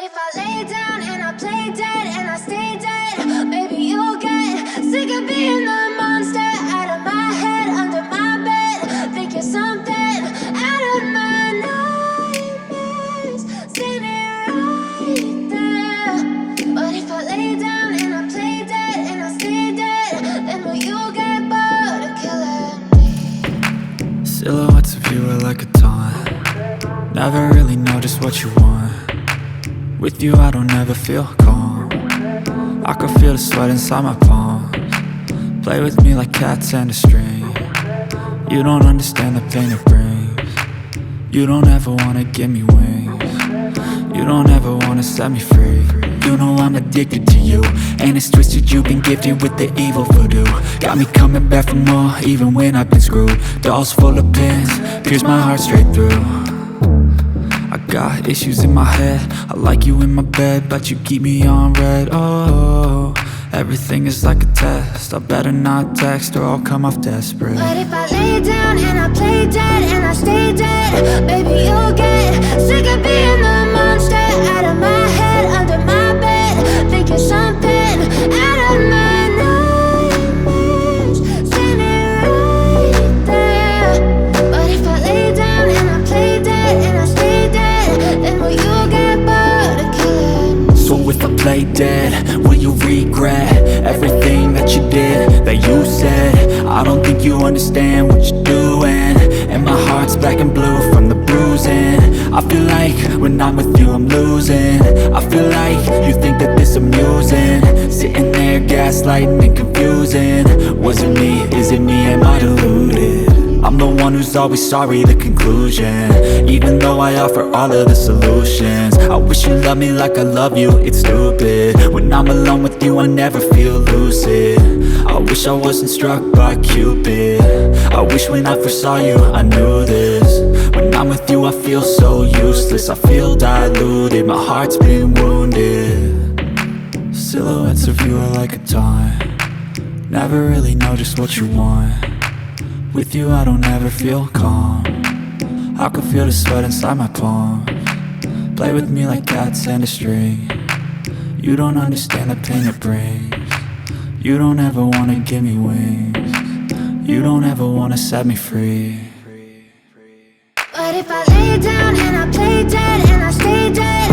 if I lay down and I play dead and I stay dead, maybe you'll get sick of being the monster out of my head, under my bed. Think you're something out of my nightmares, standing right there. But if I lay down and I play dead and I stay dead, then will you get bored of killing me? Silhouettes of you are like a taunt. Never really know just what you want. With you I don't ever feel calm. I can feel the sweat inside my palms. Play with me like cats and a string. You don't understand the pain it brings. You don't ever wanna give me wings. You don't ever wanna set me free. You know I'm addicted to you, and it's twisted, you've been gifted with the evil voodoo. Got me coming back for more, even when I've been screwed. Dolls full of pins, pierce my heart straight through. I got issues in my head, I like you in my bed, but you keep me on red. Oh, everything is like a test, I better not text or I'll come off desperate. But if I lay down and I play dead and I stay dead, baby you'll get sick of being the monster out of my head, under my bed. Think you're something out of my nightmares, standing right there. But if I lay down and I play dead and I stay dead, then will you get bored of killing me? So if I play dead, will you regret everything that you did, that you said? I don't think you understand what you're doing, and my heart's black and blue from the bruising. I feel like when I'm with you I'm losing. I feel like you think that this amusing, sitting there gaslighting and confusing. Was it me? Is it me? Am I deluded? I'm the one who's always sorry, the conclusion, even though I offer all of the solutions. I wish you loved me like I love you, it's stupid. When I'm alone with you I never feel lucid. I wish I wasn't struck by Cupid. I wish when I first saw you I knew this. When I'm with you I feel so useless, I feel diluted, my heart's been wounded. Silhouettes of you are like a taunt. Never really know just what you want. With you I don't ever feel calm. I can feel the sweat inside my palms. Play with me like cats and a string. You don't understand the pain it brings. You don't ever wanna give me wings. You don't ever wanna set me free. But if I lay down and I play dead and I stay dead,